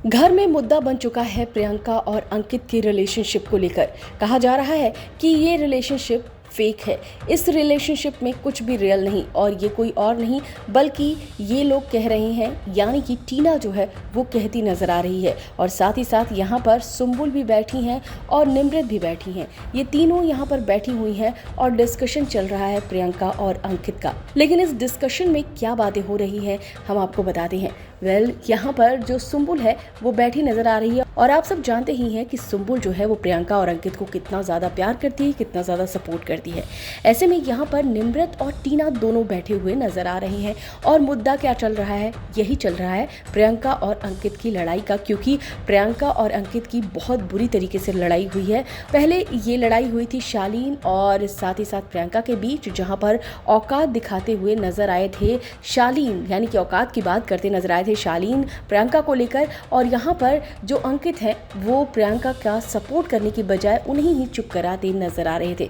घर में मुद्दा बन चुका है प्रियंका और अंकित की रिलेशनशिप को लेकर। कहा जा रहा है कि ये रिलेशनशिप फेक है, इस रिलेशनशिप में कुछ भी रियल नहीं और ये कोई और नहीं बल्कि ये लोग कह रहे हैं, यानी कि टीना जो है वो कहती नजर आ रही है। और साथ ही साथ यहाँ पर सुम्बुल भी बैठी हैं और निमृत भी बैठी हैं। ये तीनों यहाँ पर बैठी हुई हैं और डिस्कशन चल रहा है प्रियंका और अंकित का। लेकिन इस डिस्कशन में क्या बातें हो रही हैं हम आपको बताते हैं। यहाँ पर जो सुम्बुल है वो बैठी नजर आ रही है और आप सब जानते ही हैं कि सुम्बुल जो है वो प्रियंका और अंकित को कितना ज़्यादा प्यार करती है, कितना ज़्यादा सपोर्ट करती है। ऐसे में यहाँ पर निमृत और टीना दोनों बैठे हुए नजर आ रहे हैं और मुद्दा क्या चल रहा है, यही चल रहा है प्रियंका और अंकित की लड़ाई का। क्योंकि प्रियंका और अंकित की बहुत बुरी तरीके से लड़ाई हुई है। पहले ये लड़ाई हुई थी शालीन और साथ ही साथ प्रियंका के बीच, जहाँ पर औकात दिखाते हुए नजर आए थे शालीन, यानी कि औकात की बात करते नजर आए थे शालीन प्रियंका को लेकर। और यहाँ पर जो अंकित है वो प्रियंका का सपोर्ट करने की बजाय उन्हें ही चुप कराते नजर आ रहे थे,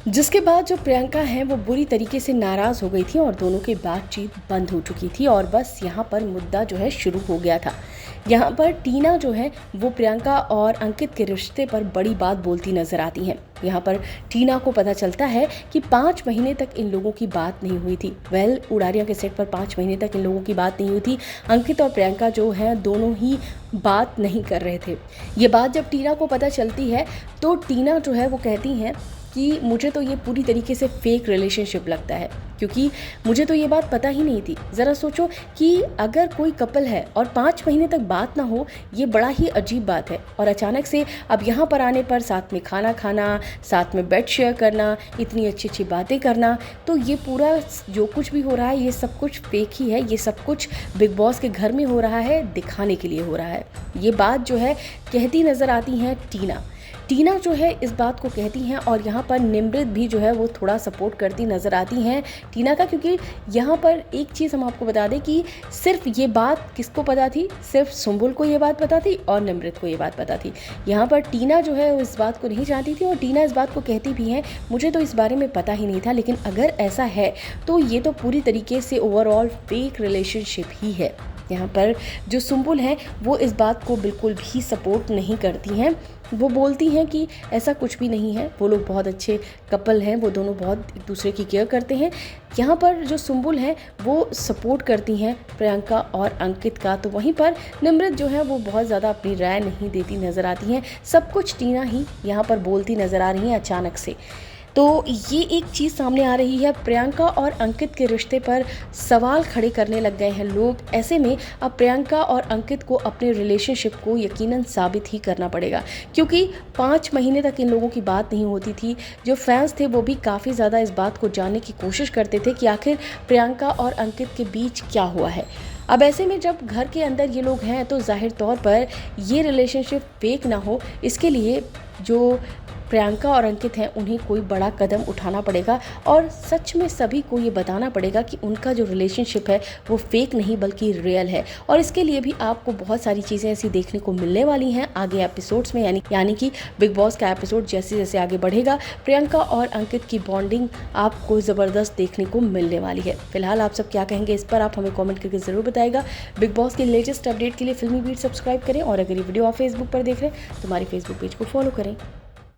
जिसके बाद जो प्रियंका है वो बुरी तरीके से नाराज हो गई थी और दोनों की बातचीत बंद हो चुकी थी। और बस यहाँ पर मुद्दा जो है शुरू हो गया था। यहाँ पर टीना जो है वो प्रियंका और अंकित के रिश्ते पर बड़ी बात बोलती नजर आती हैं। यहाँ पर टीना को पता चलता है कि 5 महीने तक इन लोगों की बात नहीं हुई थी। उड़ारिया के सेट पर 5 महीने तक इन लोगों की बात नहीं हुई थी। अंकित और प्रियंका जो है दोनों ही बात नहीं कर रहे थे। ये बात जब टीना को पता चलती है तो टीना जो है वो कहती हैं कि मुझे तो ये पूरी तरीके से फेक रिलेशनशिप लगता है, क्योंकि मुझे तो ये बात पता ही नहीं थी। ज़रा सोचो कि अगर कोई कपल है और 5 महीने तक बात ना हो, ये बड़ा ही अजीब बात है। और अचानक से अब यहाँ पर आने पर साथ में खाना खाना, साथ में बेड शेयर करना, इतनी अच्छी अच्छी बातें करना, तो ये पूरा जो कुछ भी हो रहा है ये सब कुछ फेक ही है। ये सब कुछ बिग बॉस के घर में हो रहा है, दिखाने के लिए हो रहा है। ये बात जो है कहती नज़र आती हैं टीना जो है इस बात को कहती हैं। और यहाँ पर निमृत भी जो है वो थोड़ा सपोर्ट करती नज़र आती हैं टीना का, क्योंकि यहाँ पर एक चीज़ हम आपको बता दें कि सिर्फ ये बात किसको पता थी, सिर्फ सुम्बुल को ये बात पता थी और निमृत को ये बात पता थी। यहाँ पर टीना जो है वो इस बात को नहीं जानती थी और टीना इस बात को कहती भी हैं, मुझे तो इस बारे में पता ही नहीं था, लेकिन अगर ऐसा है तो ये तो पूरी तरीके से ओवरऑल फेक रिलेशनशिप ही है। यहाँ पर जो सुम्बुल हैं वो इस बात को बिल्कुल भी सपोर्ट नहीं करती हैं। वो बोलती हैं कि ऐसा कुछ भी नहीं है, वो लोग बहुत अच्छे कपल हैं, वो दोनों बहुत एक दूसरे की केयर करते हैं। यहाँ पर जो सुम्बुल हैं वो सपोर्ट करती हैं प्रियंका और अंकित का, तो वहीं पर निमृत जो है वो बहुत ज़्यादा अपनी राय नहीं देती नज़र आती हैं। सब कुछ टीना ही यहाँ पर बोलती नज़र आ रही हैं अचानक से। तो ये एक चीज़ सामने आ रही है, प्रियंका और अंकित के रिश्ते पर सवाल खड़े करने लग गए हैं लोग। ऐसे में अब प्रियंका और अंकित को अपने रिलेशनशिप को यकीनन साबित ही करना पड़ेगा, क्योंकि 5 महीने तक इन लोगों की बात नहीं होती थी। जो फैंस थे वो भी काफ़ी ज़्यादा इस बात को जानने की कोशिश करते थे कि आखिर प्रियंका और अंकित के बीच क्या हुआ है। अब ऐसे में जब घर के अंदर ये लोग हैं तो जाहिर तौर पर ये रिलेशनशिप फेक ना हो, इसके लिए जो प्रियंका और अंकित हैं उन्हें कोई बड़ा कदम उठाना पड़ेगा और सच में सभी को ये बताना पड़ेगा कि उनका जो रिलेशनशिप है वो फेक नहीं बल्कि रियल है। और इसके लिए भी आपको बहुत सारी चीज़ें ऐसी देखने को मिलने वाली हैं आगे एपिसोड्स में, यानी कि बिग बॉस का एपिसोड जैसे जैसे आगे बढ़ेगा प्रियंका और अंकित की बॉन्डिंग आपको ज़बरदस्त देखने को मिलने वाली है। फिलहाल आप सब क्या कहेंगे इस पर आप हमें कॉमेंट करके ज़रूर बताएगा। बिग बॉस के लेटेस्ट अपडेट के लिए फिल्मी बीट सब्सक्राइब करें और अगर ये वीडियो आप फेसबुक पर देख रहे हैं तो हमारे फेसबुक पेज को फॉलो करें।